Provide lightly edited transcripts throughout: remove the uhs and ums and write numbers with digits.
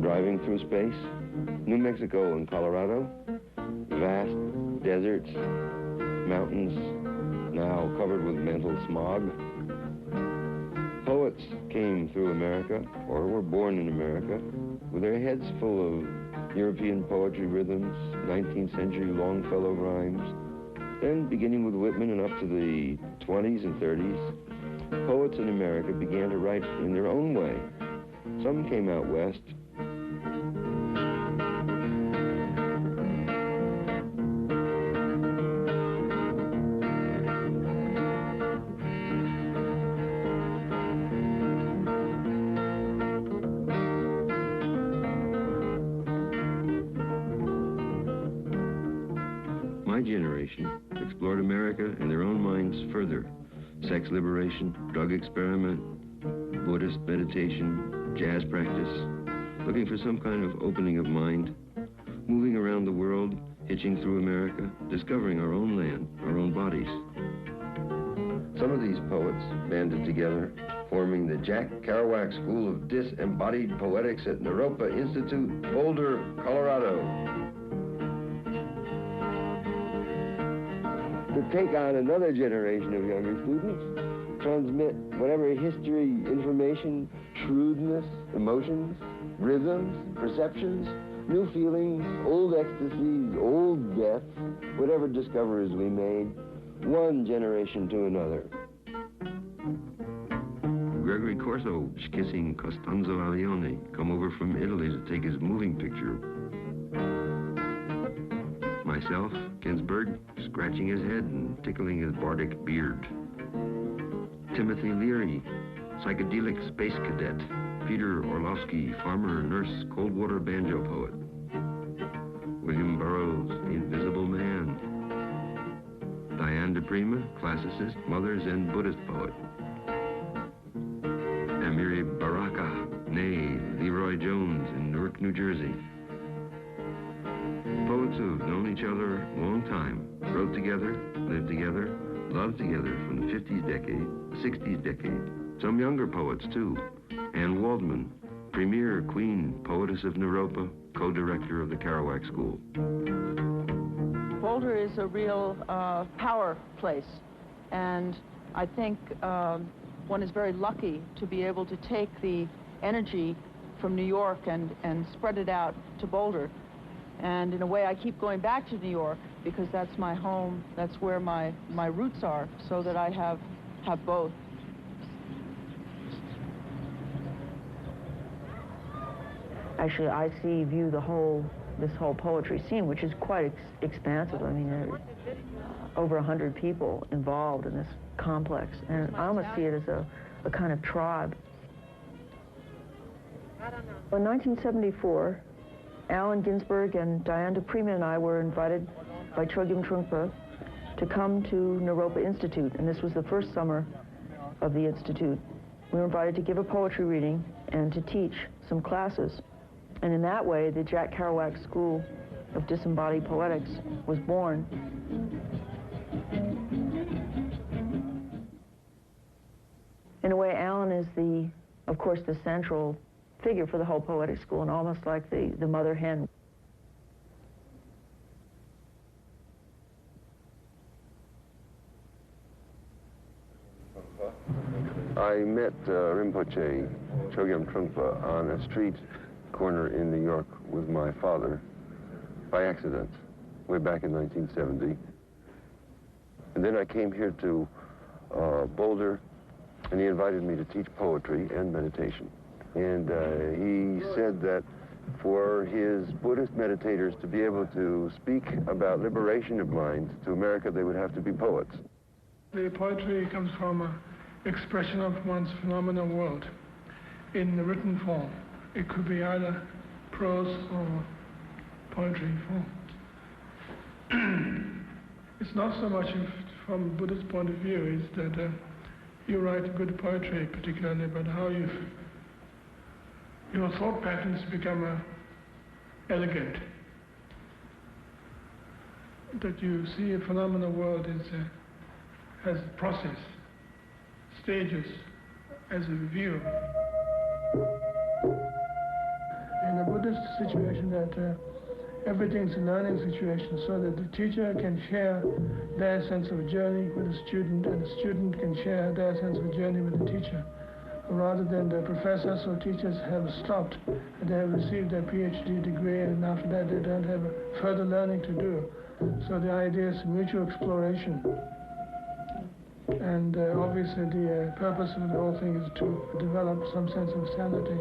Driving through space, New Mexico and Colorado, vast deserts, mountains now covered with mental smog. Poets came through America, or were born in America, with their heads full of European poetry rhythms, 19th century Longfellow rhymes. Then, beginning with Whitman and up to the 20s and 30s, poets in America began to write in their own way. Some came out west. My generation explored America in their own minds further. Sex liberation, drug experiment, Buddhist meditation, jazz practice, looking for some kind of opening of mind, moving around the world, hitching through America, discovering our own land, our own bodies. Some of these poets banded together, forming the Jack Kerouac School of Disembodied Poetics at Naropa Institute, Boulder, Colorado. To take on another generation of younger students, transmit whatever history, information, shrewdness, emotions, rhythms, perceptions, new feelings, old ecstasies, old deaths, whatever discoveries we made, one generation to another. Gregory Corso kissing Costanzo Allione, come over from Italy to take his moving picture. Myself, Ginsberg, scratching his head and tickling his bardic beard. Timothy Leary, psychedelic space cadet. Peter Orlovsky, farmer, nurse, cold water banjo poet. William Burroughs, the invisible man. Diane de Prima, classicist, Mothers and Buddhist poet. Amiri Baraka, née Leroy Jones in Newark, New Jersey. Poets who've known each other a long time, wrote together, lived together, loved together from the 50s decade, the 60s decade. Some younger poets, too. Anne Waldman, premier queen, poetess of Naropa, co-director of the Kerouac School. Boulder is a real power place, and I think one is very lucky to be able to take the energy from New York and spread it out to Boulder. And in a way, I keep going back to New York because that's my home, that's where my roots are, so that I have both. Actually, I view this whole poetry scene, which is quite expansive. I mean, there are over 100 people involved in this complex, and I almost see it as a kind of tribe. In 1974, Allen Ginsberg and Diane de Prima and I were invited by Chogyam Trungpa to come to Naropa Institute, and this was the first summer of the Institute. We were invited to give a poetry reading and to teach some classes. And in that way, the Jack Kerouac School of Disembodied Poetics was born. In a way, Allen is of course, the central figure for the whole poetic school, and almost like the mother hen. I met Rinpoche Chogyam Trungpa on a street corner in New York with my father by accident, way back in 1970. And then I came here to Boulder, and he invited me to teach poetry and meditation. And he said that for his Buddhist meditators to be able to speak about liberation of mind to America, they would have to be poets. The poetry comes from an expression of one's phenomenal world in the written form. It could be either prose or poetry form. It's not so much from a Buddhist point of view, is that you write good poetry particularly, but how your thought patterns become elegant. That you see a phenomenal world has a process. stages as a review. In a Buddhist situation, that everything's a learning situation, so that the teacher can share their sense of a journey with the student, and the student can share their sense of a journey with the teacher, rather than the professors or teachers have stopped and they have received their PhD degree, and after that they don't have further learning to do. So the idea is mutual exploration. And obviously the purpose of the whole thing is to develop some sense of sanity.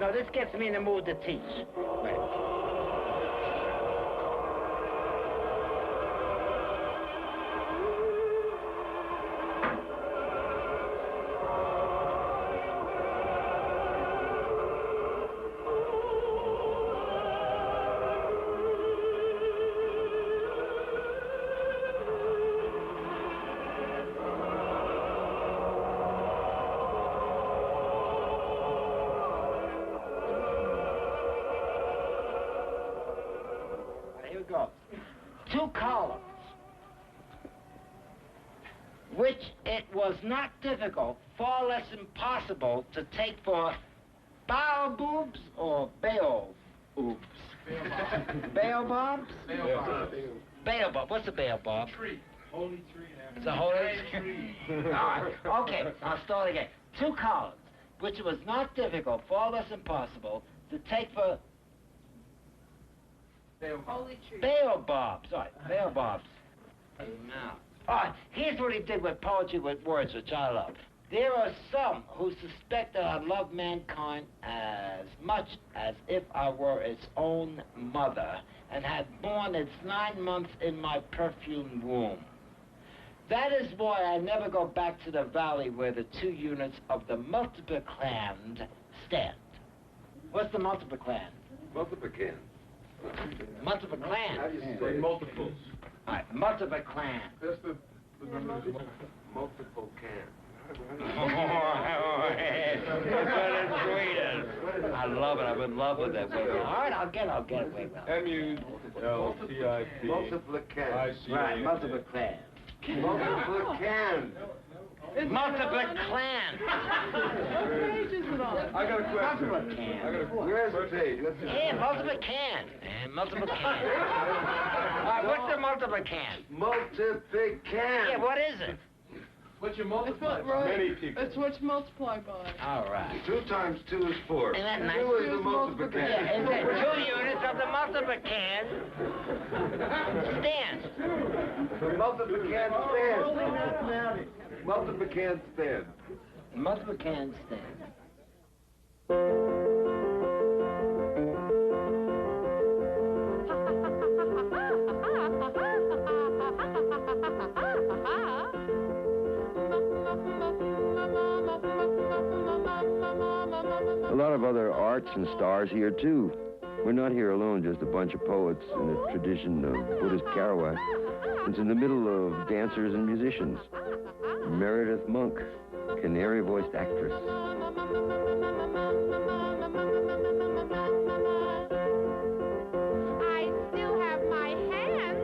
No, this gets me in the mood to teach. Two columns, which it was not difficult, far less impossible, to take for baobabs or baobabs? Baobabs? Baobab. What's a baobab? Tree. Holy tree. It's a holy tree. All right. Okay, I'll start again. Two columns, which it was not difficult, far less impossible, to take for Holy tree. baobabs. All right, baobabs. Now, all right, here's what he did with poetry with words, which I love. There are some who suspect that I love mankind as much as if I were its own mother and had borne its 9 months in my perfumed womb. That is why I never go back to the valley where the 2 units of the multiplicand stand. What's the multiplicand? Multiplican. Multiplicand. How do you say it? Multiples. All right, multiplicand. That's the number. Multiple can. I love it. I'm in love with that. All right, I'll get it. Wait, well. M-U-L-T-I-P. Multiplican. I-C-A. Right, multiplicand. Multiplican. Multiplicand. I got a question. Multiplicand. Where's the page? Let's see. Yeah, multiplicand. Multiplicand. All right, what's the multiplicand? Multiplican. Yeah, what is it? What you multiply? Right. Many people. It's what's multiplied by. All right. 2 times 2 is 4. Isn't that nice? 2 is the multiplican. Yeah, and then 2 units of the multiplicand stand. Multiplican stand. Multiplican stand. Multiplicand stand. A lot of other arts and stars here, too. We're not here alone, just a bunch of poets in the tradition of Buddhist Kerouac. It's in the middle of dancers and musicians. Meredith Monk, canary-voiced actress. I still have my hands.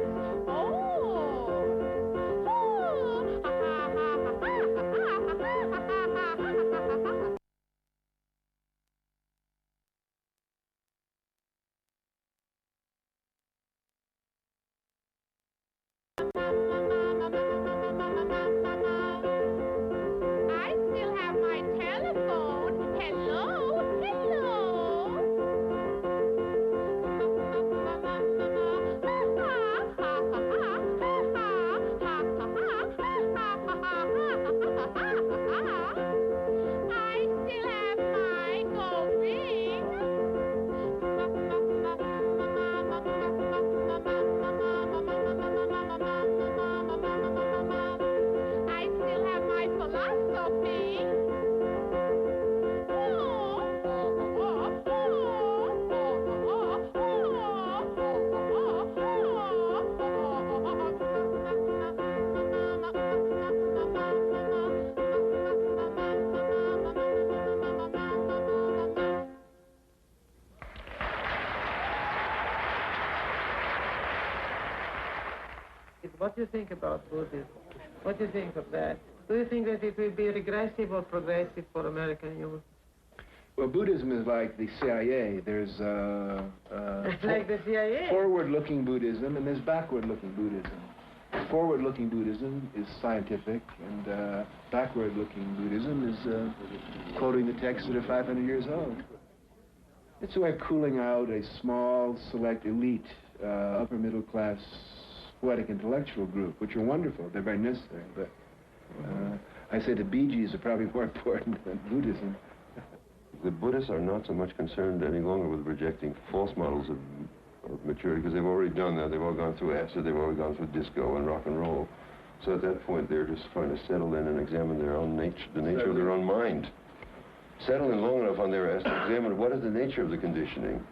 I still have my telephone. What do you think about Buddhism? What do you think of that? Do you think that it will be regressive or progressive for American youth? Well, Buddhism is like the CIA. There's like the CIA? Forward-looking Buddhism, and there's backward-looking Buddhism. Forward-looking Buddhism is scientific, and backward-looking Buddhism is quoting the texts that are 500 years old. It's a way of cooling out a small, select, elite, upper-middle-class, poetic intellectual group, which are wonderful. They're very necessary, but I say the Bee Gees are probably more important than Buddhism. The Buddhists are not so much concerned any longer with rejecting false models of maturity, because they've already done that. They've all gone through acid, they've already gone through disco and rock and roll. So at that point, they're just trying to settle in and examine their own nature, the nature of their own mind. Settle in long enough on their ass to examine what is the nature of the conditioning,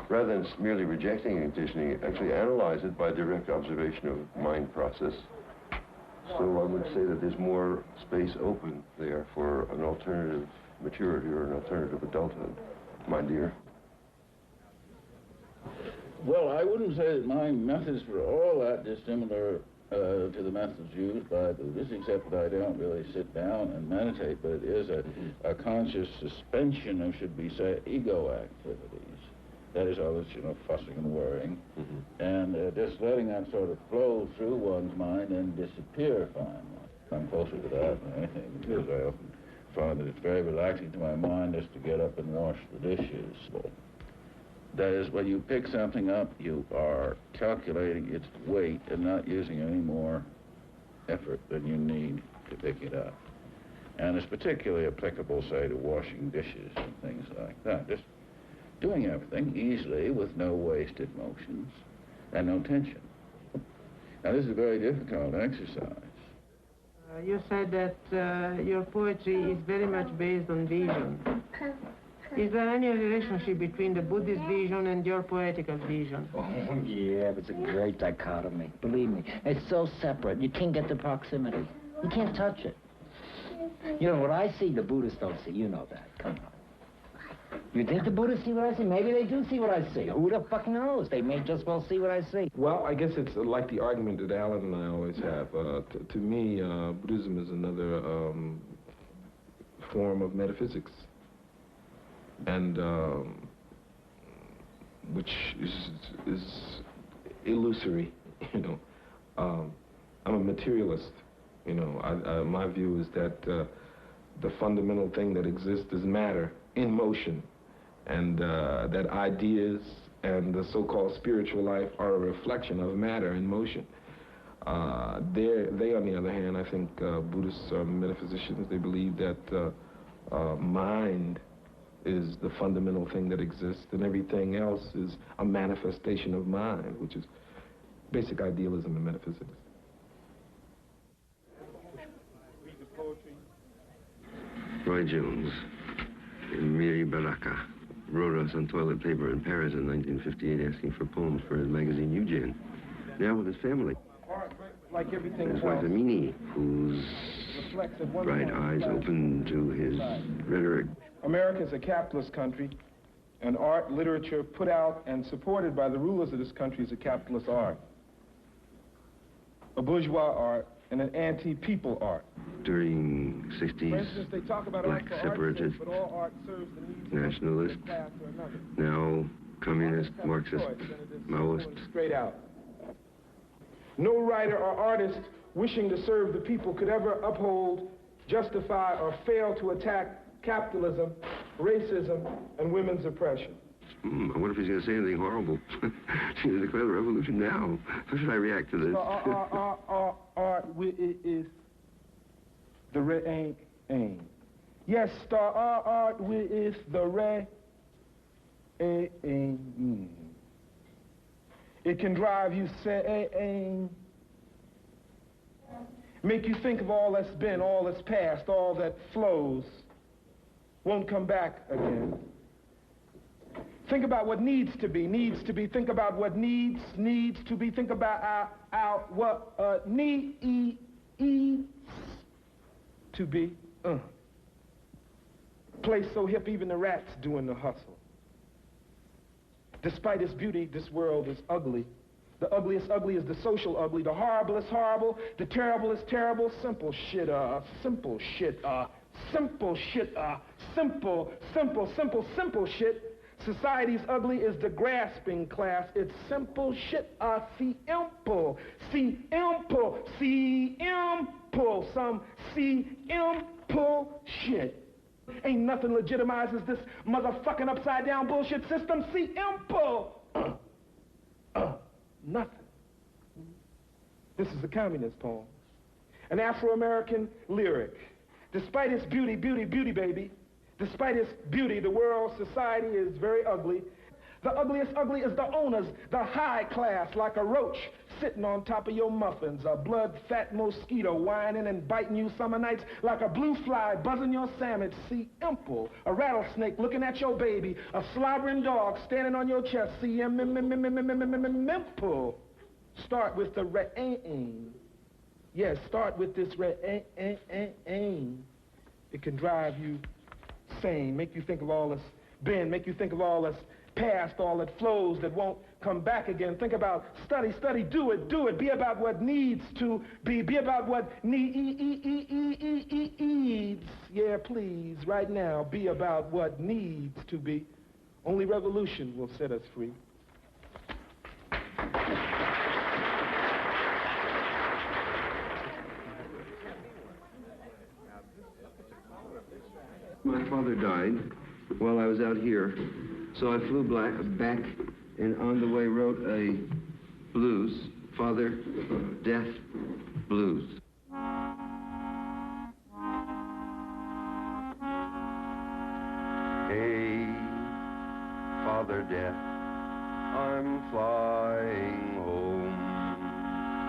rather than merely rejecting conditioning, actually analyze it by direct observation of mind process. So I would say that there's more space open there for an alternative maturity or an alternative adulthood, my dear. Well, I wouldn't say that my methods were all that dissimilar to the methods used by Buddhists, except that I don't really sit down and meditate, but it is a conscious suspension of, should we say, ego activities. That is all this, fussing and worrying, and just letting that sort of flow through one's mind and disappear finally. I'm closer to that than anything, because I often find that it's very relaxing to my mind just to get up and wash the dishes. That is, when you pick something up, you are calculating its weight and not using any more effort than you need to pick it up. And it's particularly applicable, say, to washing dishes and things like that. Just doing everything easily with no wasted motions and no tension. Now, this is a very difficult exercise. You said that your poetry is very much based on vision. Is there any relationship between the Buddhist vision and your poetical vision? Oh, yeah, it's a great dichotomy. Believe me, it's so separate. You can't get the proximity. You can't touch it. What I see, the Buddhists don't see. You know that. Come on. You think the Buddhists see what I see? Maybe they do see what I see. Who the fuck knows? They may just well see what I see. Well, I guess it's like the argument that Alan and I always have. To me, Buddhism is another form of metaphysics, and which is illusory. I'm a materialist. My view is that the fundamental thing that exists is matter in motion, and that ideas and the so-called spiritual life are a reflection of matter in motion. They, on the other hand, I think Buddhists are metaphysicians. They believe that mind is the fundamental thing that exists, and everything else is a manifestation of mind, which is basic idealism in metaphysics. Roy Jones, Miri Baraka, wrote us on toilet paper in Paris in 1958 asking for poems for his magazine Eugene. Now with his family. Like everything his wife Amini, whose bright eyes open to his rhetoric. America is a capitalist country, and art, literature put out and supported by the rulers of this country is a capitalist art. A bourgeois art and an anti-people art. During 60s, they talk about black separatist, nationalist, now communist, Marxist, Maoist. Straight out. No writer or artist wishing to serve the people could ever uphold, justify, or fail to attack capitalism, racism, and women's oppression. I wonder if he's going to say anything horrible. She's going to declare the revolution now. How should I react to this? Art is the aim. Yes, art is the aim. It can drive you saying, make you think of all that's been, all that's past, all that flows, won't come back again. Think about what needs to be. Think about what needs to be. Think about what needs to be. Place so hip, even the rats doing the hustle. Despite its beauty, this world is ugly. The ugliest ugly is the social ugly. The horrible is horrible. The terrible is terrible. Simple shit, simple shit, simple shit, simple shit. Society's ugly is the grasping class. It's simple shit, simple some simple shit. Ain't nothing legitimizes this motherfucking upside down bullshit system. Simple. Nothing. This is a communist poem. An Afro-American lyric. Despite its beauty, baby, despite its beauty, the world society is very ugly. The ugliest ugly is the owners, the high class, like a roach sitting on top of your muffins, a blood-fat mosquito whining and biting you summer nights, like a blue fly buzzing your sandwich. See, imple, a rattlesnake looking at your baby, a slobbering dog standing on your chest. See, imple. Start with the re-ain. Yes, start with this re-ain. It can drive you sane, make you think of all this been, make you think of all this past, all that flows that won't come back again. Think about study, do it. Be about what needs to be about what needs. Yeah, please, right now, be about what needs to be. Only revolution will set us free. My father died while I was out here, so I flew back and on the way wrote a blues, Father, Death Blues. Hey, Father Death, I'm flying home.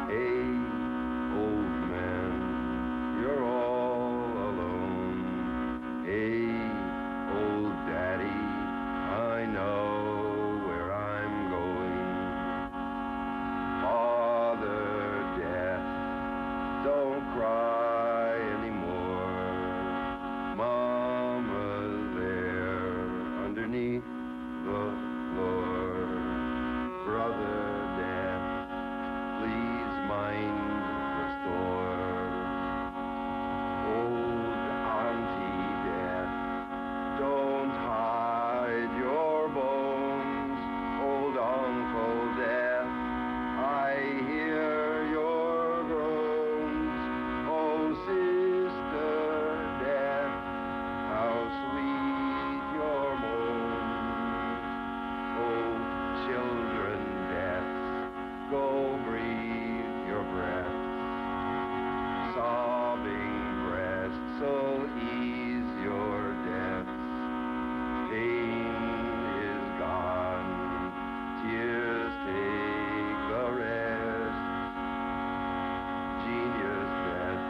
Hey, old man, you're all alone. Hey, old daddy, I know where I'm going. Father Death, don't cry anymore. Mama's there underneath the floor. Brother Death, please mind the store. Old Auntie Death, don't hide your bones. Old Uncle Death, I hear your groans. Oh, Sister Death, how sweet your moans. Oh, children Deaths, go breathe your breaths. Sobbing breasts, so ease your deaths. Pain is gone, tears take the rest. Genius Death,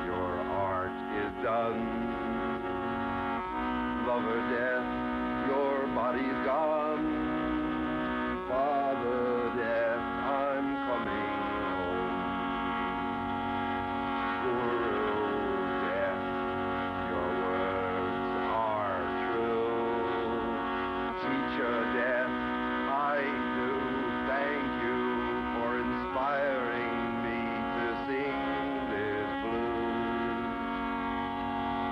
your art is done. Lover Death, your body's gone. Father Death, I'm coming home. Guru Death, your words are true. Teacher Death, I do thank you for inspiring me to sing this blues.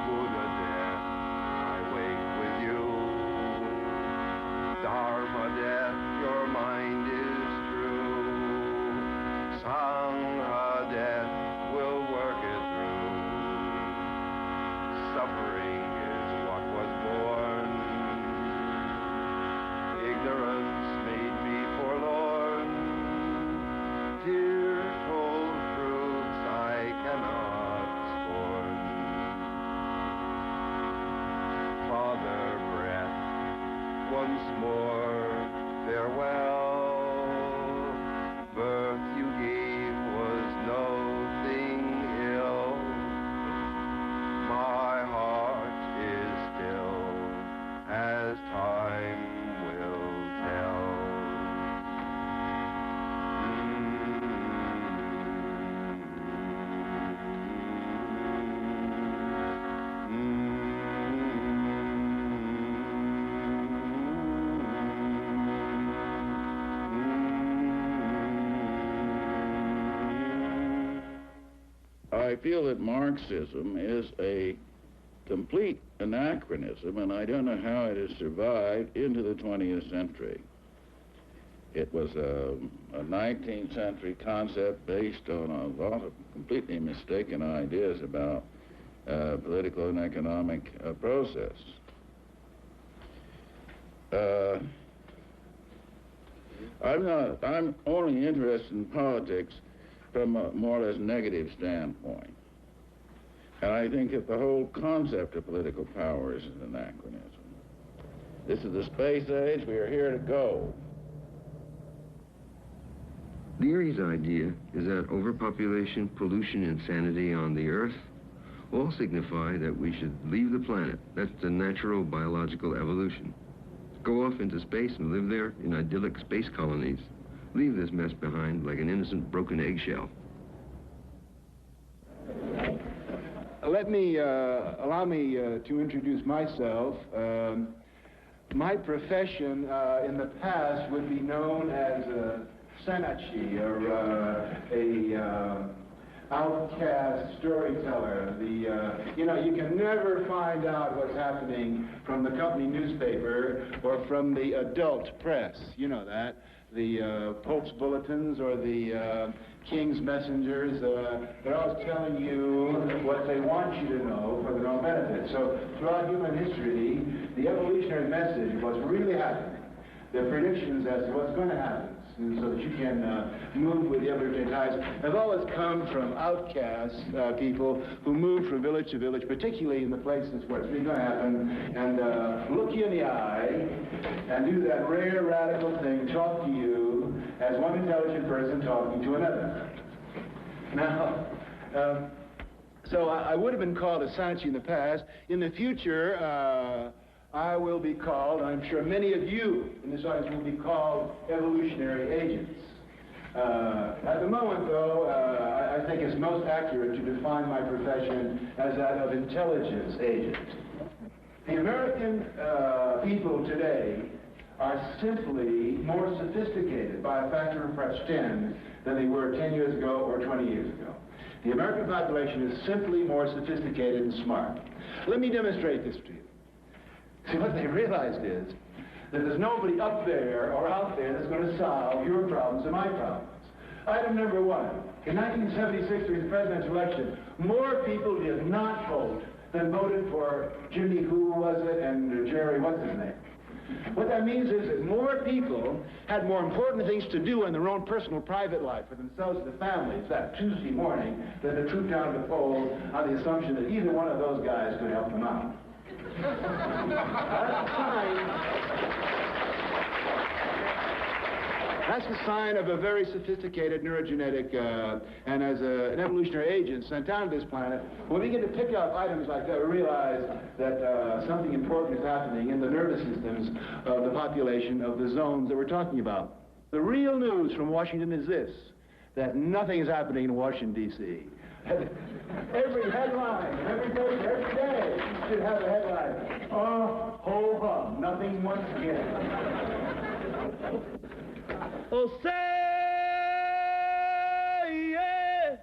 Buddha Death, I wake with you. Dharma Death, your mind is true. Sangha Death will work it through. Suffering is what was born. Ignorance made me forlorn. Tearful truths I cannot scorn. Father Breath, once more farewell. Birth you gave was no thing ill. My heart is still, as time will tell. I feel that Marxism is a complete anachronism, and I don't know how it has survived into the 20th century. It was a 19th century concept based on a lot of completely mistaken ideas about political and economic process. I'm only interested in politics from a more or less negative standpoint. And I think that the whole concept of political power is an anachronism. This is the space age. We are here to go. Leary's idea is that overpopulation, pollution, insanity on the Earth all signify that we should leave the planet. That's the natural biological evolution. Go off into space and live there in idyllic space colonies. Leave this mess behind like an innocent broken eggshell. Allow me to introduce myself. My profession in the past would be known as Sanachi, or a outcast storyteller. You know, you can never find out what's happening from the company newspaper or from the adult press. You know that. The Pope's bulletins or the King's messengers, they're always telling you what they want you to know for their own benefit. So throughout human history, the evolutionary message of what's really happening, the predictions as to what's going to happen, so that you can move with the evolutionary tides, have always come from outcast people who move from village to village, particularly in the places where it's really going to happen, and look you in the eye and do that rare radical thing, talk to you as one intelligent person talking to another. Now, so I would have been called a Sanchi in the past. In the future, I will be called, I'm sure many of you in this audience will be called evolutionary agents. At the moment, though, I think it's most accurate to define my profession as that of intelligence agent. The American people today are simply more sophisticated by a factor of perhaps 10 than they were 10 years ago or 20 years ago. The American population is simply more sophisticated and smart. Let me demonstrate this to you. See, what they realized is that there's nobody up there or out there that's going to solve your problems and my problems. Item number one, in 1976 during the presidential election, more people did not vote than voted for Jimmy, who was it, and Jerry, what's his name? What that means is that more people had more important things to do in their own personal private life for themselves and their families that Tuesday morning than to troop down to the polls on the assumption that either one of those guys could help them out. That's a sign of a very sophisticated neurogenetic, and as an evolutionary agent sent down to this planet, when we begin to pick up items like that, we realize that something important is happening in the nervous systems of the population of the zones that we're talking about. The real news from Washington is this, that nothing is happening in Washington, D.C. Every headline, every day should have a headline. Oh, ho, hum, nothing once again. Oh, say, yeah.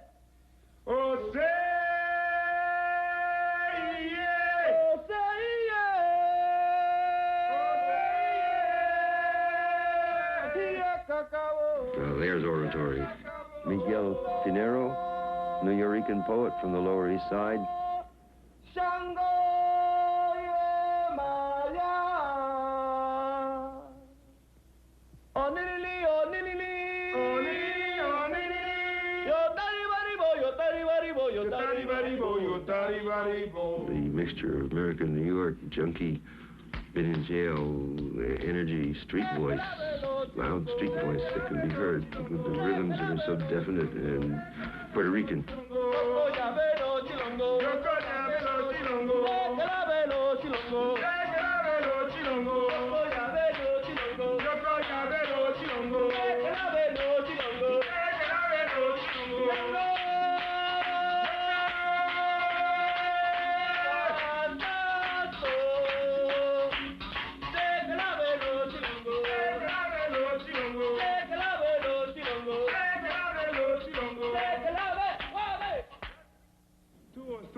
Oh, say, yeah. Oh, say, Well, there's oratory. Miguel Pinero, New Yorican poet from the Lower East Side. The mixture of American New York, junkie, been in jail, energy, street voice, loud street voice that can be heard with the rhythms that are so definite and Puerto Rican.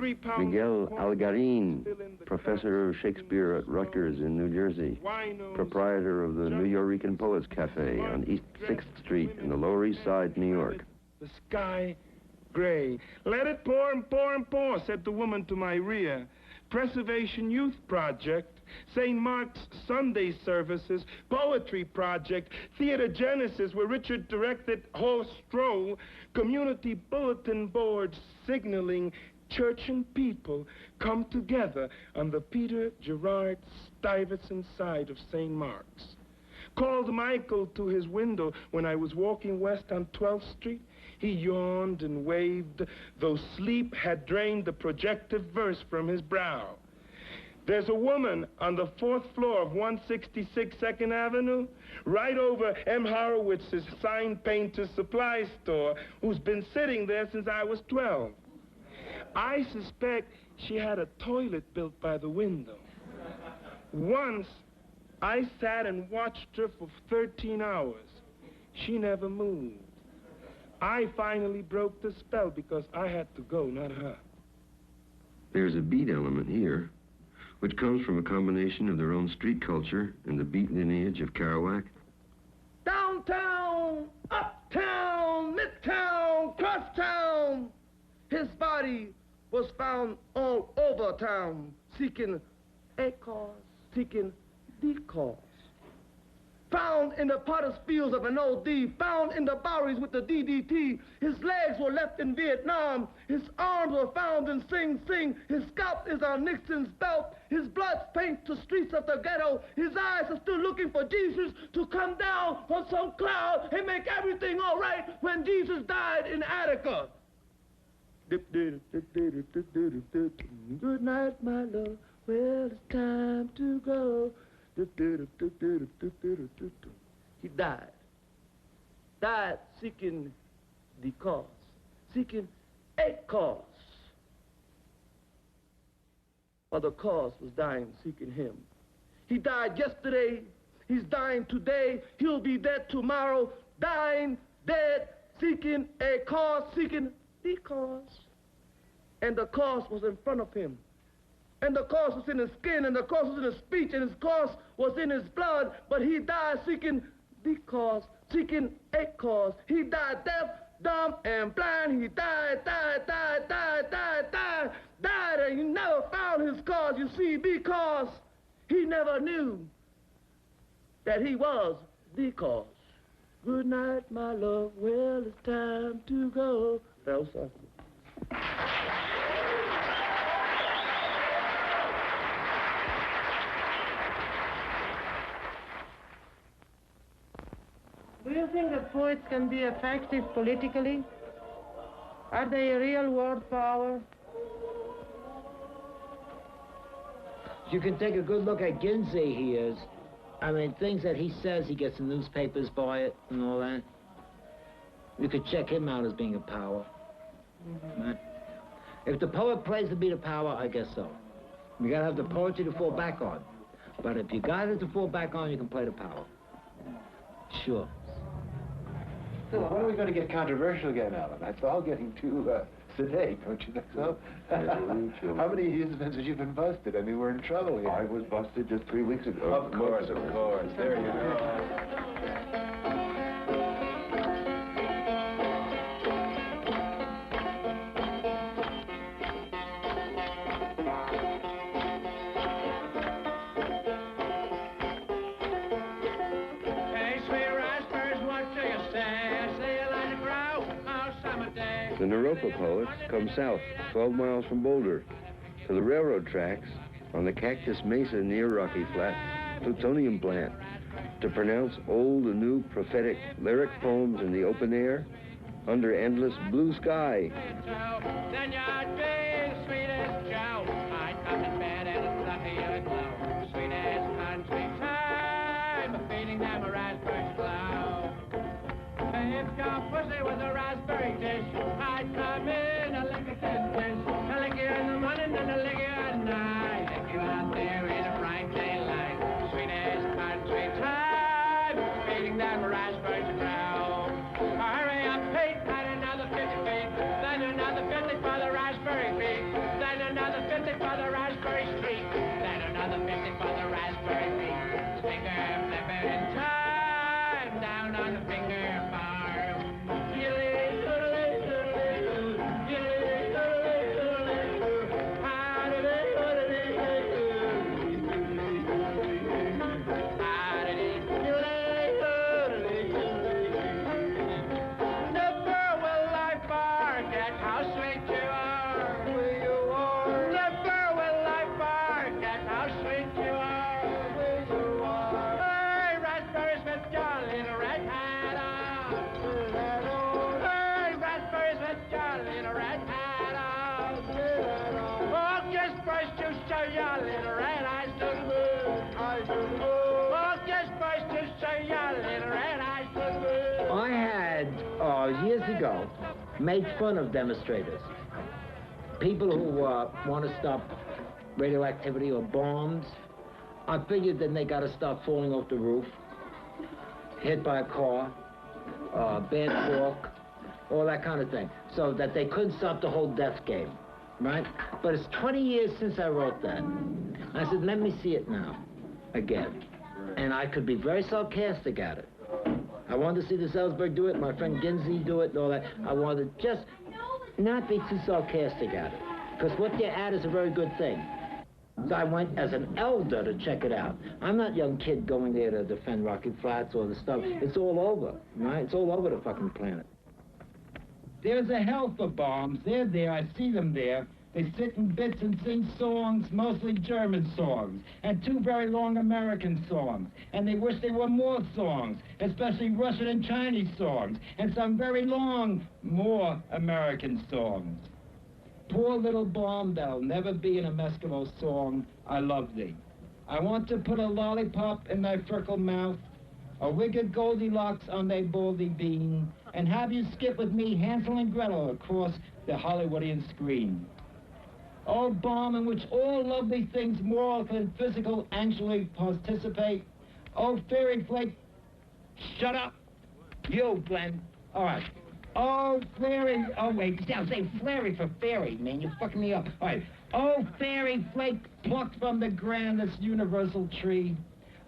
3-pound... Miguel Algarin, professor of Shakespeare at Rutgers in New Jersey, proprietor of the Nuyorican Poets Cafe on East 6th Street in the Lower East Side, New York. The sky gray. Let it pour and pour and pour, said the woman to my rear. Preservation Youth Project, St. Mark's Sunday Services, Poetry Project, Theater Genesis, where Richard directed Horse Stroll, community bulletin boards signaling church and people come together on the Peter Gerard Stuyvesant side of St. Mark's. Called Michael to his window when I was walking west on 12th Street. He yawned and waved, though sleep had drained the projective verse from his brow. There's a woman on the 4th floor of 166 2nd Avenue, right over M. Horowitz's sign painter's supply store, who's been sitting there since I was 12. I suspect she had a toilet built by the window. Once, I sat and watched her for 13 hours. She never moved. I finally broke the spell because I had to go, not her. There's a beat element here, which comes from a combination of their own street culture and the beat lineage of Kerouac. Downtown, uptown, midtown, crosstown. His body was found all over town, seeking a cause, seeking the cause. Found in the potter's fields of an OD, found in the Boweries with the DDT. His legs were left in Vietnam. His arms were found in Sing Sing. His scalp is on Nixon's belt. His blood paints the streets of the ghetto. His eyes are still looking for Jesus to come down from some cloud and make everything all right when Jesus died in Attica. Good night, my love. Well, it's time to go. He died. Died seeking the cause. Seeking a cause. Or the cause was dying seeking him. He died yesterday. He's dying today. He'll be dead tomorrow. Dying, dead, seeking a cause, seeking the cause. And the cause was in front of him. And the cause was in his skin, and the cause was in his speech, and his cause was in his blood. But he died seeking the cause, seeking a cause. He died deaf, dumb, and blind. He died, and he never found his cause, you see, because he never knew that he was the cause. Good night, my love. Well, it's time to go. Elsa. Do you think that poets can be effective politically? Are they a real word power? You can take a good look at Ginsberg here. I mean, things that he says, he gets the newspapers by it and all that. You could check him out as being a power. Right? If the poet plays the beat of power, I guess so. You gotta have the poetry to fall back on. But if you got it to fall back on, you can play the power. Sure. So when are we going to get controversial again, Alan? That's all getting too sedate, don't you think so? How many years have you been busted? I mean, we're in trouble here. I was busted just 3 weeks ago. Of course. There you go. The Naropa poets come south, 12 miles from Boulder, to the railroad tracks on the Cactus Mesa near Rocky Flat plutonium plant to pronounce old and new prophetic lyric poems in the open air under endless blue sky. Then another 50 for the raspberry feet. Then years ago, made fun of demonstrators. People who want to stop radioactivity or bombs. I figured then they got to stop falling off the roof, hit by a car, bad talk, all that kind of thing, so that they couldn't stop the whole death game, right? But it's 20 years since I wrote that. I said, let me see it now, again. And I could be very sarcastic at it. I wanted to see the Salzburg do it, my friend Ginsberg do it, and all that. I wanted to just not be too sarcastic at it, because what they're at is a very good thing. So I went as an elder to check it out. I'm not a young kid going there to defend Rocky Flats or the stuff. It's all over, right? It's all over the fucking planet. There's a hell for bombs. They're there. I see them there. They sit in bits and sing songs, mostly German songs, and 2 very long American songs. And they wish there were more songs, especially Russian and Chinese songs, and some very long, more American songs. Poor little bomb that'll never be in a Eskimo song, I love thee. I want to put a lollipop in thy freckled mouth, a wig of Goldilocks on thy baldy bean, and have you skip with me Hansel and Gretel across the Hollywoodian screen. Oh, bomb in which all lovely things moral and physical actually participate. Oh, fairy flake, shut up. You, Glenn. All right. Oh, fairy, oh wait, I'll say flairy for fairy, man, you're fucking me up. All right. Oh, fairy flake plucked from the grandest universal tree.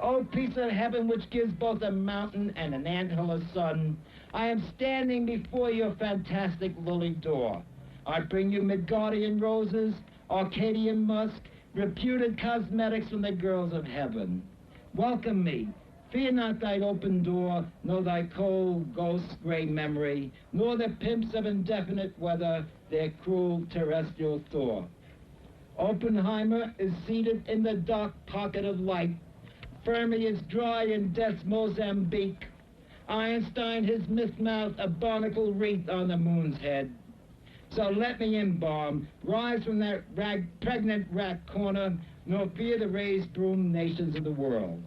Oh, piece of heaven which gives both a mountain and an anthill a sun. I am standing before your fantastic lily door. I bring you Midgardian roses, Arcadian musk, reputed cosmetics from the girls of heaven. Welcome me. Fear not thy open door, nor thy cold, ghost-gray memory, nor the pimps of indefinite weather, their cruel terrestrial Thor. Oppenheimer is seated in the dark pocket of light. Fermi is dry in death's Mozambique. Einstein his myth-mouth a barnacle wreath on the moon's head. So let me embalm, rise from that pregnant rat corner, nor fear the raised broom nations of the world.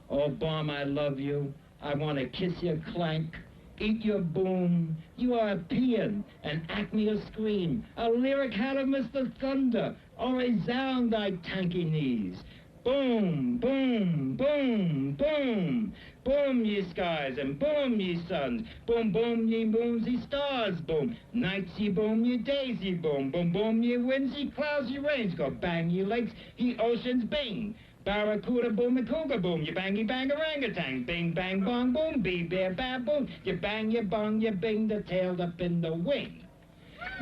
Oh, bomb, I love you. I want to kiss your clank, eat your boom. You are a paean, an acme of scream, a lyric hat of Mr. Thunder. Oh, resound thy tanky knees. Boom, boom, boom, boom. Boom, ye skies, and boom, ye suns. Boom, boom, ye moons, ye stars, boom. Nights, ye boom, ye days, ye boom. Boom, boom, ye winds, ye clouds, ye rains. Go bang, ye lakes, ye oceans, bing. Barracuda, boom, a cougar, boom. You bang, orangutan. Bing, bang, bong, boom. Bee, bear, baboon. You bang, you bong, you bing, the tail up in the wing.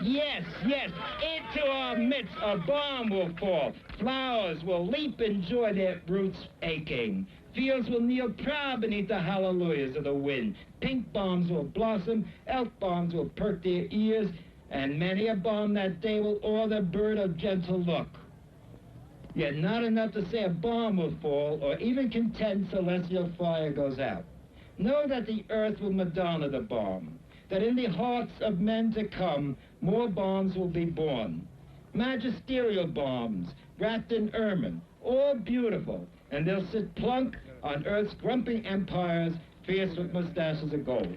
Yes, yes, into our midst a bomb will fall. Flowers will leap in joy, their roots aching. Fields will kneel proud beneath the hallelujahs of the wind. Pink bombs will blossom, elk bombs will perk their ears, and many a bomb that day will awe the bird of gentle look. Yet not enough to say a bomb will fall, or even contend celestial fire goes out. Know that the earth will Madonna the bomb, that in the hearts of men to come, more bombs will be born. Magisterial bombs, wrapped in ermine, all beautiful, and they'll sit plunk on earth's grumpy empires, fierce with mustaches of gold.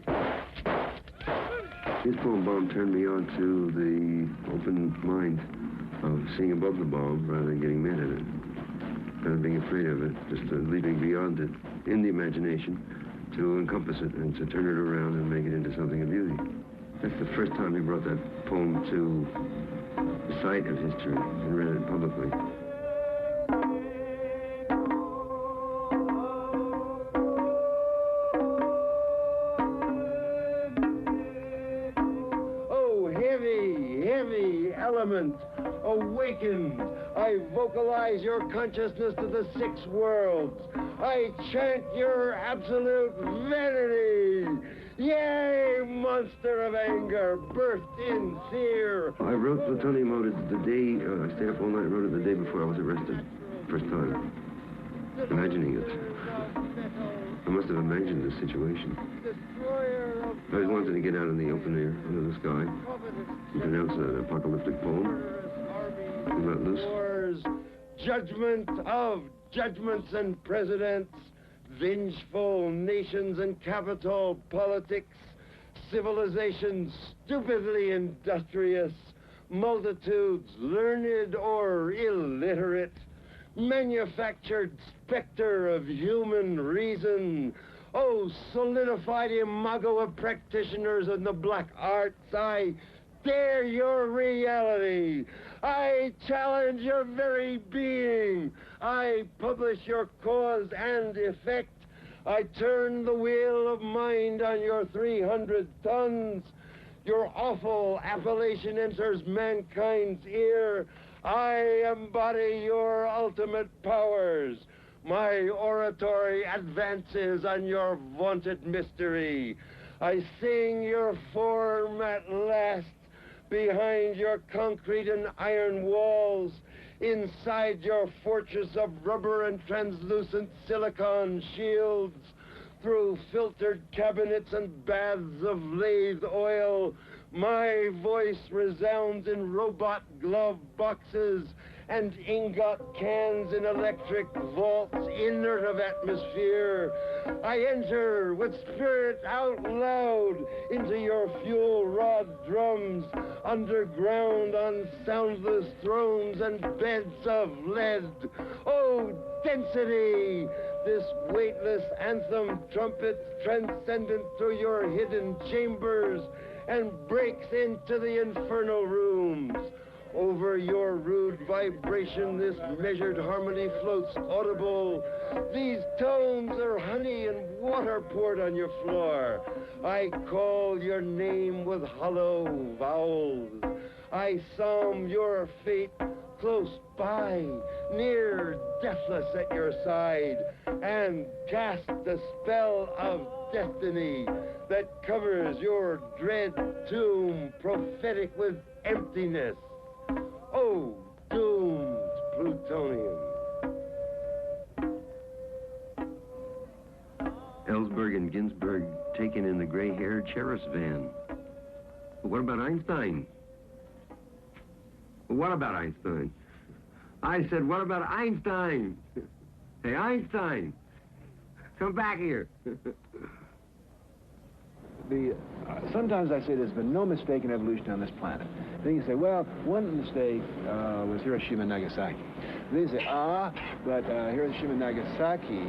His poem Bomb turned me on to the open mind of seeing above the bomb rather than getting mad at it, rather than being afraid of it, just leaping beyond it in the imagination to encompass it and to turn it around and make it into something of beauty. That's the first time he brought that poem to the site of history and read it publicly. Oh, heavy, heavy element, awakened, I vocalize your consciousness to the 6 worlds. I chant your absolute vanity. Yea, monster of anger, burst in fear. I wrote Plutonium Ode the day, I stayed up all night and wrote it the day before I was arrested, first time, imagining it. I must have imagined this situation. I always wanted to get out in the open air, under the sky, and pronounce an apocalyptic poem. Let loose. Wars, judgment of judgments and presidents, vengeful nations and capital politics, civilization stupidly industrious, multitudes learned or illiterate, manufactured specter of human reason, oh, solidified imago of practitioners in the black arts, I dare your reality. I challenge your very being. I publish your cause and effect. I turn the wheel of mind on your 300 tons. Your awful appellation enters mankind's ear. I embody your ultimate powers. My oratory advances on your vaunted mystery. I sing your form at last behind your concrete and iron walls, inside your fortress of rubber and translucent silicon shields, through filtered cabinets and baths of lathe oil, my voice resounds in robot glove boxes and ingot cans in electric vaults inert of atmosphere. I enter with spirit out loud into your fuel rod drums, underground on soundless thrones and beds of lead. Oh, density! This weightless anthem trumpets transcendent through your hidden chambers and breaks into the infernal rooms. Over your rude vibration, this measured harmony floats audible. These tones are honey and water poured on your floor. I call your name with hollow vowels. I psalm your fate close by, near, deathless at your side, and cast the spell of destiny that covers your dread tomb, prophetic with emptiness. Oh, doomed plutonium. Ellsberg and Ginsberg taken in the gray-haired sheriff's van. But what about Einstein? What about Einstein? I said, what about Einstein? Hey, Einstein, come back here. Sometimes I say there's been no mistake in evolution on this planet. Then you say, well, one mistake was Hiroshima and Nagasaki. Then you say, but Hiroshima and Nagasaki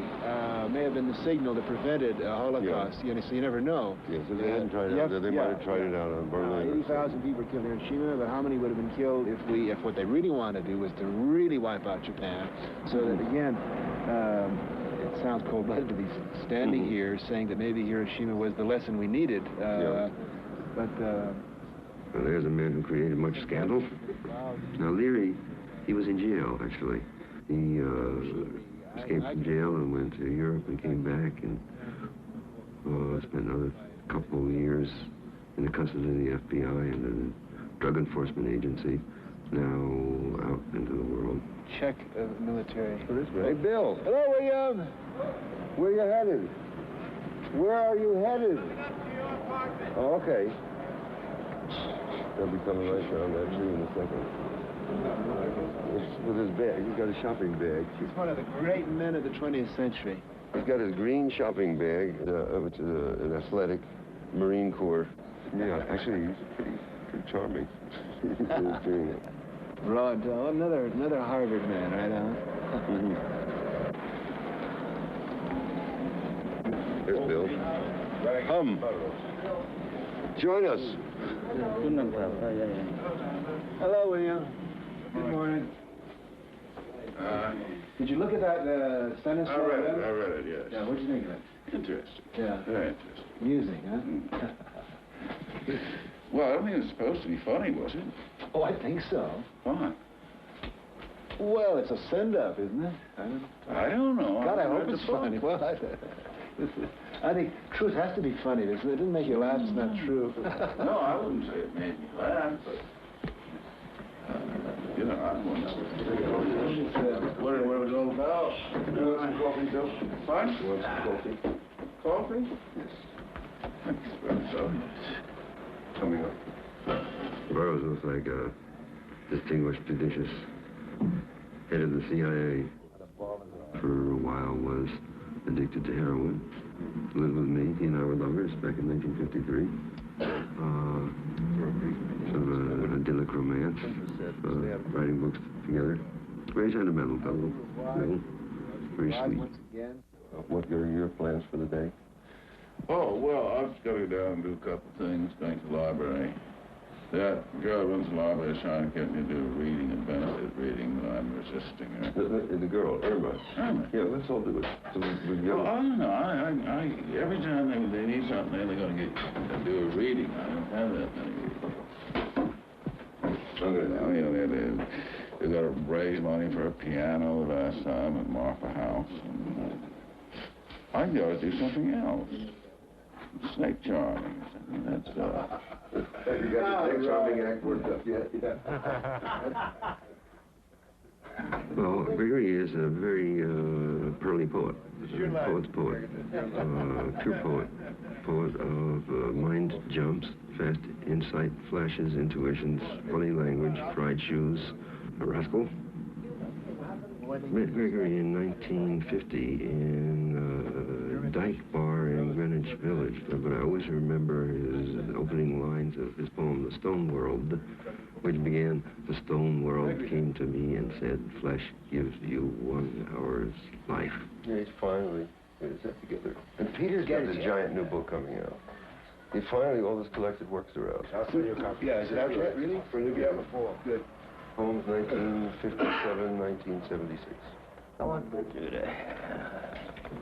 may have been the signal that prevented a Holocaust. Yeah. You know, so you never know. Yeah, so they hadn't tried it out. They might have tried it out on Berlin. 80,000 people were killed in Hiroshima, but how many would have been killed if what they really wanted to do was to really wipe out Japan? So that, again, it sounds cold-blooded to be standing here saying that maybe Hiroshima was the lesson we needed. But well, there's a man who created much scandal. Now, Leary, he was in jail, actually. He escaped from jail and went to Europe and came back and spent another couple of years in the custody of the FBI and the Drug Enforcement Agency, now out into the world. Czech military. Hey, Bill. Hello, William. Where you headed? Where are you headed? Oh, okay. They'll be coming right down that tree in a second. With his bag. He's got a shopping bag. He's one of the great men of the 20th century. He's got his green shopping bag, which is an athletic Marine Corps. Yeah, actually, he's pretty charming. Broad, another Harvard man, right on. There's Bill. Join us. Hello, William. Good morning. Did you look at that sentence? I read it, yes. Yeah, what'd you think of it? Interesting. Yeah. Very interesting. Amusing, huh? Well, I don't think it was supposed to be funny, was it? Oh, I think so. Why? Well, it's a send-up, isn't it? I don't know. God, I hope it's funny. Well, I think truth has to be funny. It doesn't make you laugh, it's not true. No, I wouldn't say it made me laugh, but... you know, I'm one of what it was all about. You want some coffee, Bill? Fine? You want some coffee? Coffee? Yes. So, Coming up. Burroughs was like a distinguished, judicious head of the CIA. For a while was addicted to heroin. lived with me. He and I were lovers back in 1953. Sort of an idyllic romance, writing books together. Very sentimental fellow, very sweet. What are your plans for the day? Oh, well, I've got to go down and do a couple things, going to the library. That girl who runs the library is trying to get me to do a reading, a benefit reading, but I'm resisting her. The girl, Irma. Irma? Yeah, let's all do it. So well, I don't know. I every time they need something, they're going to do a reading. I don't have that many readings. They got to raise money for a piano last time at Marfa House. And, I can go do something else. Snake charming. That's you got the snake charming act worked up yet? Well, Gregory is a very pearly poet. Poet's poet. True poet. Poet of mind jumps, fast insight, flashes, intuitions, funny language, fried shoes, a rascal. Met Gregory in 1950 in Dyke Bar in Greenwich Village, but I always remember his opening lines of his poem, The Stone World, which began, "The stone world came to me and said, flesh gives you 1 hour's life." Yeah, he's finally got his head together. And Peter's got this giant new book coming out. He finally, all his collected works are out. I'll send you a copy. Yeah, is it out yet, really? For yeah, before. Good. Poems 1957, 1976. I want to do that.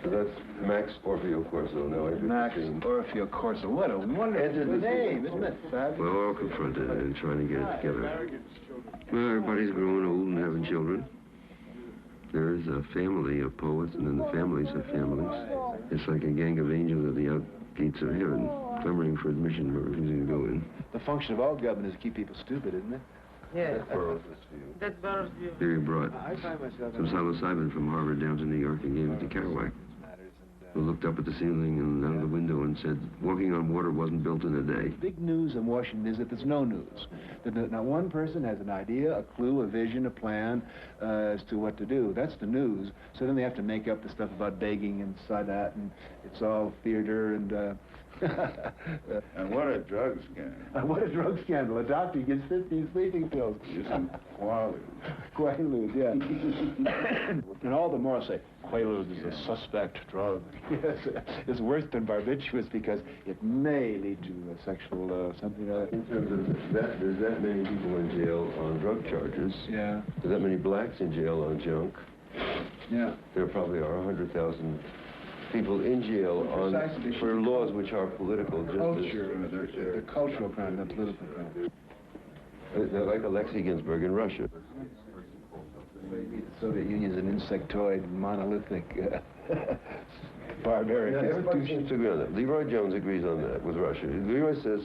So that's Max Orfeo Corso now. Max Orfeo Corso. What a wonderful name, isn't it? Well, we're all confronted and trying to get it together. Well, everybody's growing old and having children. There is a family of poets, and then the families of families. It's like a gang of angels at the out gates of heaven, clamoring for admission but refusing to go in. The function of all government is to keep people stupid, isn't it? Yes. That Burroughs view. Here he brought some psilocybin from Harvard down to New York and gave it to Kerouac, who looked up at the ceiling and out of the window and said, walking on water wasn't built in a day. Big news in Washington is that there's no news. That not one person has an idea, a clue, a vision, a plan as to what to do. That's the news. So then they have to make up the stuff about begging and that, and it's all theater and... And what a drug scandal. What a drug scandal. A doctor gets 15 sleeping pills. Using Quaaludes. Quaaludes, yeah. And all the more say, Quaaludes is a suspect drug. Yes, it's worse than barbiturates because it may lead to a sexual something or other. In terms of that, there's that many people in jail on drug charges. Yeah. There's that many blacks in jail on junk. Yeah. There probably are 100,000 people in jail for laws which are political. Culture, they're cultural crime, not political crime. They're like Alexei Ginsberg in Russia. The Soviet Union's an insectoid, monolithic, barbaric. Yeah, everybody seems to agree on that. Leroy Jones agrees on that with Russia. Leroy says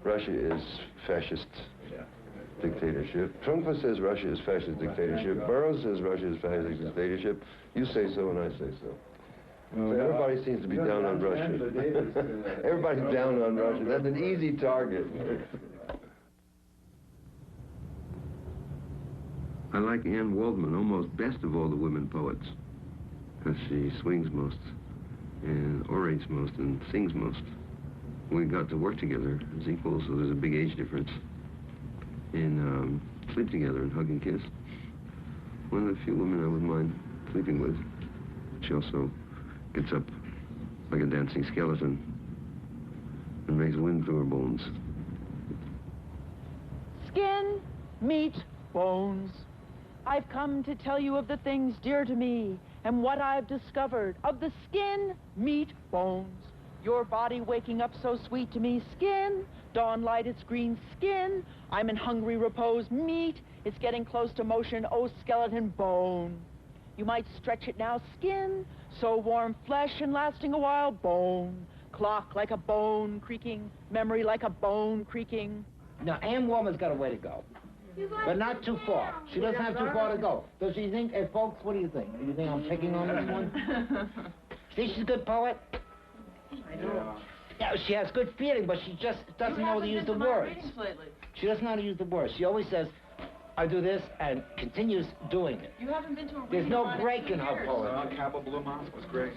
Russia is fascist dictatorship. Trungpa says Russia is fascist dictatorship. Burroughs says Russia is fascist dictatorship. You say so and I say so. So everybody seems to be down on Russia. Everybody's down on Russia. That's an easy target. I like Anne Waldman almost best of all the women poets, because she swings most and orates most and sings most. We got to work together as equals, so there's a big age difference in sleep together and hug and kiss. One of the few women I wouldn't mind sleeping with. She also gets up like a dancing skeleton and makes wind through her bones. Skin, meat, bones. I've come to tell you of the things dear to me and what I've discovered of the skin, meat, bones. Your body waking up so sweet to me, skin. Dawn light, it's green skin. I'm in hungry repose, meat. It's getting close to motion, oh skeleton, bone. You might stretch it now, skin. So warm, flesh and lasting a while, bone. Clock like a bone creaking, memory like a bone creaking. Now, Anne Woolman's got a way to go, but not too far. She doesn't have too far to go. Does she think, hey, folks, what do you think? Do you think I'm picking on this one? See, she's a good poet. I know. Yeah, she has good feeling, but she just doesn't know how to use the words. She doesn't know how to use the words. She always says, I do this, and continues doing it. You haven't been to a There's no break in her poetry. Kappa Blue Mouse was great.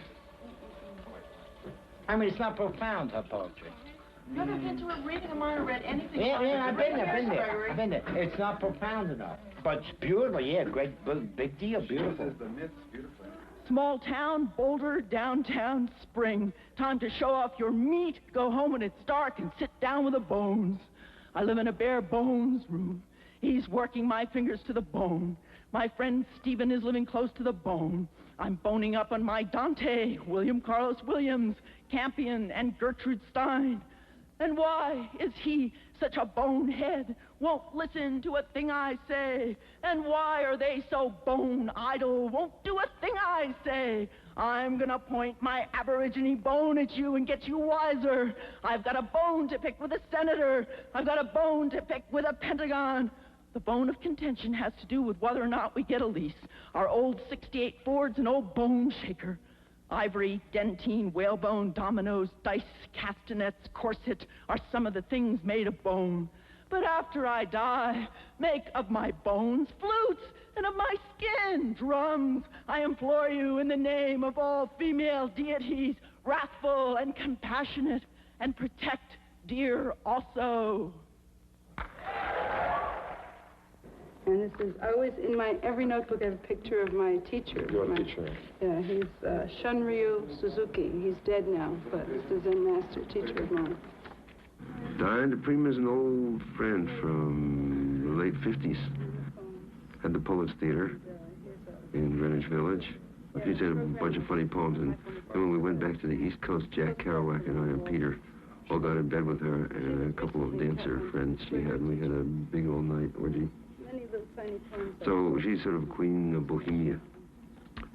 I mean, it's not profound, her poetry. Never been to a reading of mine or read anything. Yeah, I've been there. It's not profound enough. But it's beautiful, yeah, great, big deal, beautiful. The myth's beautiful. Small town, Boulder, downtown, spring. Time to show off your meat, go home when it's dark, and sit down with the bones. I live in a bare bones room. He's working my fingers to the bone. My friend Stephen is living close to the bone. I'm boning up on my Dante, William Carlos Williams, Campion, and Gertrude Stein. And why is he such a bonehead? Won't listen to a thing I say. And why are they so bone idle? Won't do a thing I say. I'm gonna point my Aborigine bone at you and get you wiser. I've got a bone to pick with a senator. I've got a bone to pick with a Pentagon. The bone of contention has to do with whether or not we get a lease. Our old 68 Ford's an old bone shaker. Ivory, dentine, whalebone, dominoes, dice, castanets, corset are some of the things made of bone. But after I die, make of my bones flutes, and of my skin drums. I implore you in the name of all female deities, wrathful and compassionate, and protect deer also. And this is always in my every notebook. I have a picture of my teacher. Your teacher. Yeah, he's Shunryu Suzuki. He's dead now, but this is a master teacher of mine. Diane DePrima is an old friend from the late 50s. Had the Poets Theater in Greenwich Village. She said a bunch of funny poems, and when we went back to the East Coast, Jack Kerouac and I and Peter all got in bed with her and a couple of dancer friends she had, and we had a big all-night orgy. So she's sort of queen of Bohemia,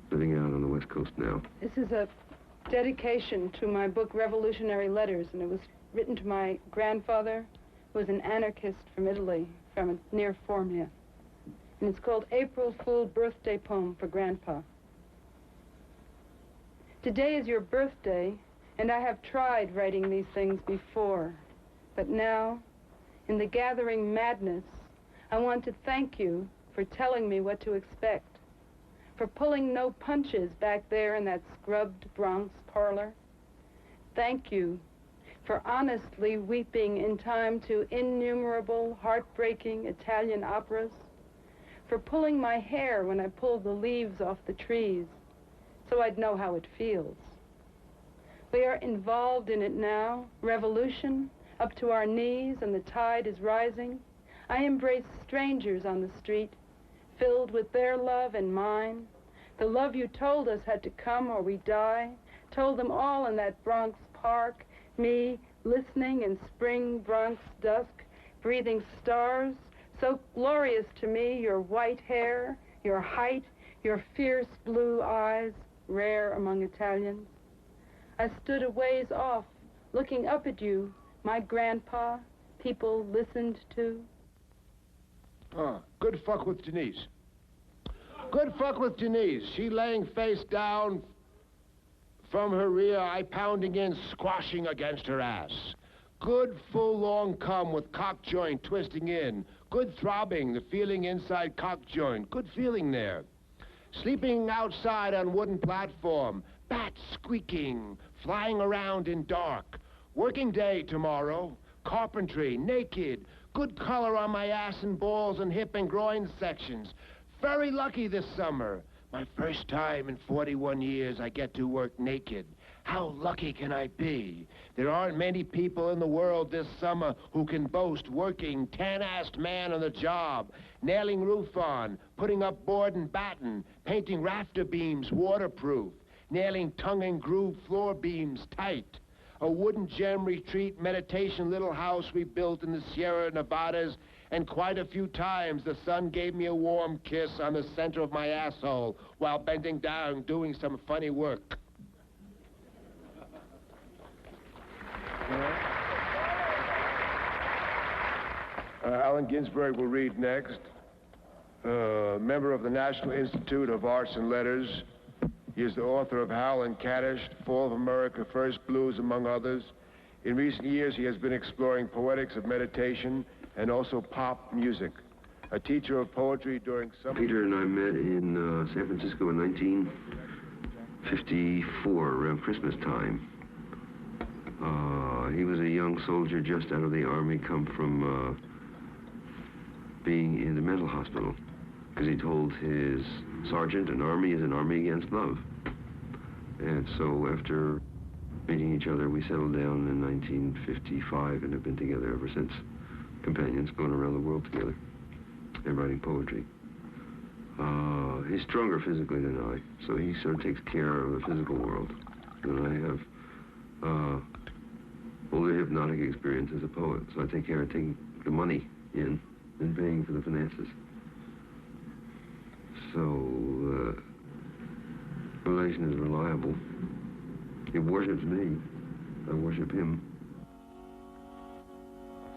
living out on the West Coast now. This is a dedication to my book, Revolutionary Letters, and it was written to my grandfather, who was an anarchist from Italy, from near Formia. And it's called April Fool Birthday Poem for Grandpa. Today is your birthday, and I have tried writing these things before. But now, in the gathering madness, I want to thank you for telling me what to expect, for pulling no punches back there in that scrubbed Bronx parlor. Thank you for honestly weeping in time to innumerable, heartbreaking Italian operas, for pulling my hair when I pulled the leaves off the trees so I'd know how it feels. We are involved in it now, revolution, up to our knees, and the tide is rising. I embrace strangers on the street, filled with their love and mine. The love you told us had to come or we die. Told them all in that Bronx park, me listening in spring Bronx dusk, breathing stars, so glorious to me, your white hair, your height, your fierce blue eyes, rare among Italians. I stood a ways off, looking up at you, my grandpa, people listened to. Good fuck with Denise. Good fuck with Denise. She laying face down from her rear, I pounding in, squashing against her ass. Good full long cum with cock joint twisting in. Good throbbing, the feeling inside cock joint. Good feeling there. Sleeping outside on wooden platform. Bats squeaking, flying around in dark. Working day tomorrow. Carpentry, naked. Good color on my ass and balls and hip and groin sections. Very lucky this summer. My first time in 41 years I get to work naked. How lucky can I be? There aren't many people in the world this summer who can boast working tan-assed man on the job, nailing roof on, putting up board and batten, painting rafter beams waterproof, nailing tongue and groove floor beams tight. A wooden gem retreat meditation little house we built in the Sierra Nevadas, and quite a few times the sun gave me a warm kiss on the center of my asshole while bending down doing some funny work. Allen Ginsberg will read next. Member of the National Institute of Arts and Letters. He is the author of Howl and Kaddish, Fall of America, First Blues, among others. In recent years, he has been exploring poetics of meditation and also pop music. A teacher of poetry during summer... Peter and I met in San Francisco in 1954, around Christmas time. He was a young soldier just out of the army, come from being in the mental hospital, because he told his sergeant, an army is an army against love. And so after meeting each other, we settled down in 1955 and have been together ever since. Companions going around the world together and writing poetry. He's stronger physically than I, so he sort of takes care of the physical world. And I have all the hypnotic experience as a poet, so I take care of taking the money in and paying for the finances. So, relation is reliable. He worships me. I worship him.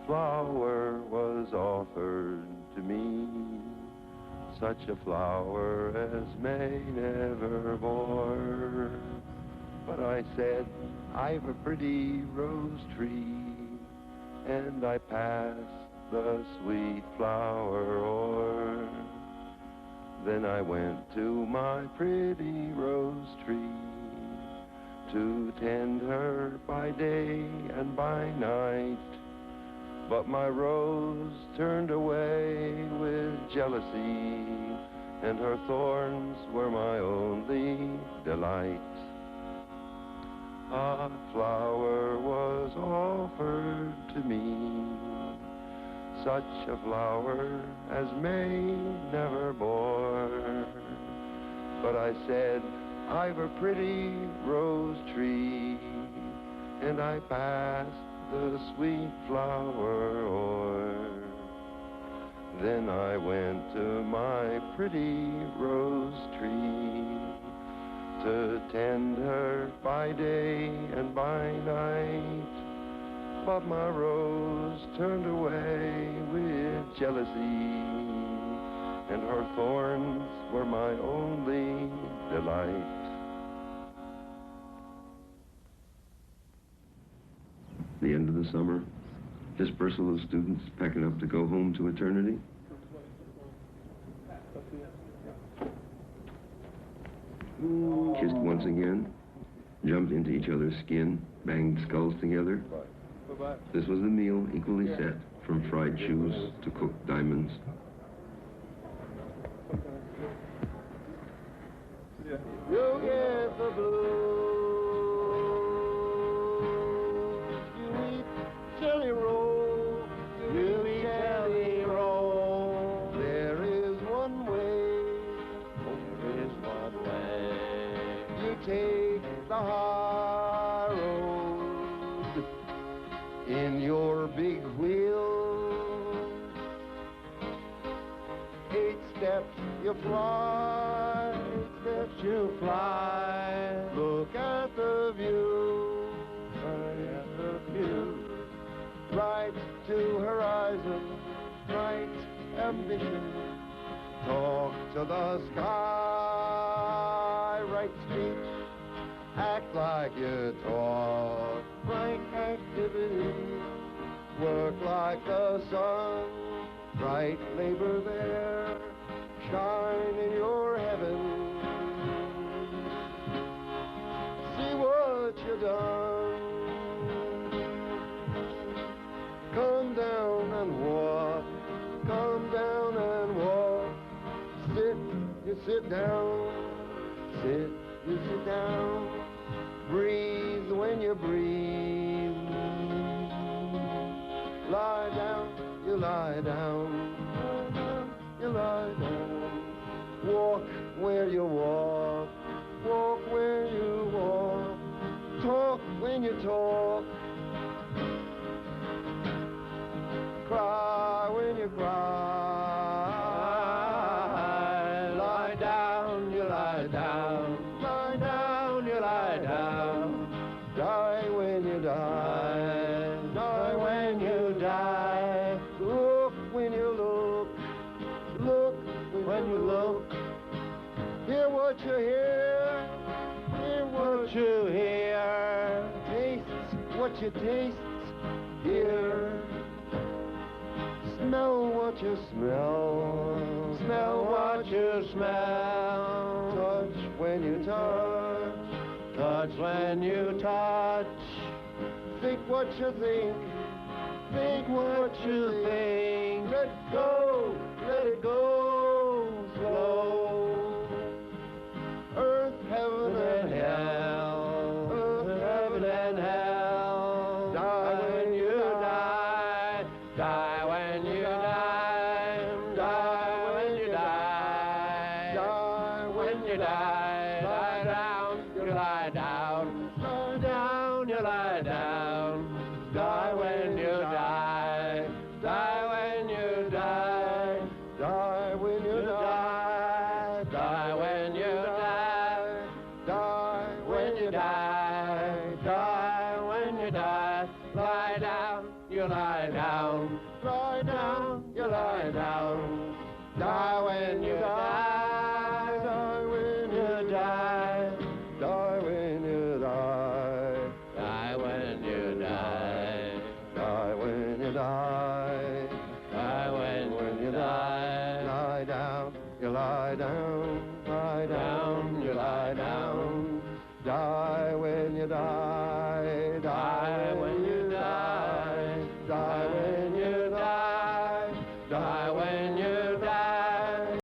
Flower was offered to me, such a flower as May never bore. But I said, I've a pretty rose tree, and I passed the sweet flower o'er. Then I went to my pretty rose tree to tend her by day and by night. But my rose turned away with jealousy, and her thorns were my only delight. A flower was offered to me, such a flower as May never bore. But I said, I've a pretty rose tree, and I passed the sweet flower o'er. Then I went to my pretty rose tree to tend her by day and by night. But my rose turned away with jealousy, and her thorns were my only delight. The end of the summer, dispersal of students packing up to go home to eternity. Kissed once again, jumped into each other's skin, banged skulls together. This was the meal, equally set, from fried shoes to cooked diamonds. You get the blues. Jelly roll, you eat jelly roll. There is one way, there is one way. You take the high road in your big wheel. 8 steps you fly, 8 steps you fly. Look at the view, look at the view. Right to horizon, bright ambition. Talk to the sky, write speech, act like you talk. Frank activity, work like the sun. Bright labor there, shine in your heaven. See what you've done. Come down and walk, come down and walk. Sit, you sit down, sit, you sit down. Breathe when you breathe. Lie down, you lie down, you lie down. Walk where you walk, walk where you walk. Talk when you talk. Cry when you cry. Lie down, you lie down. Lie down, you lie down. Die when you die. Die when you die. Look when you look. Look when you look. Hear what you hear. Hear what you hear. Taste what you taste. Hear. Smell what you smell. Smell what you smell. Touch when you touch. Touch when you touch. what you think. Think what you think. Let it go slow. Earth, heaven, and hell. Earth, heaven, and hell. Die when you die. Die when you die. Die when you die. Die when you die. Lie down, you lie down. Lie down, you lie down. Die when you die. Die when you die. Die when you die. Die when you die. Die when you die. Die when you die. Lie down, you lie down. Lie down, you lie down. Die when you die. Die when you die. Die when you die. Die when you die. Die when you die.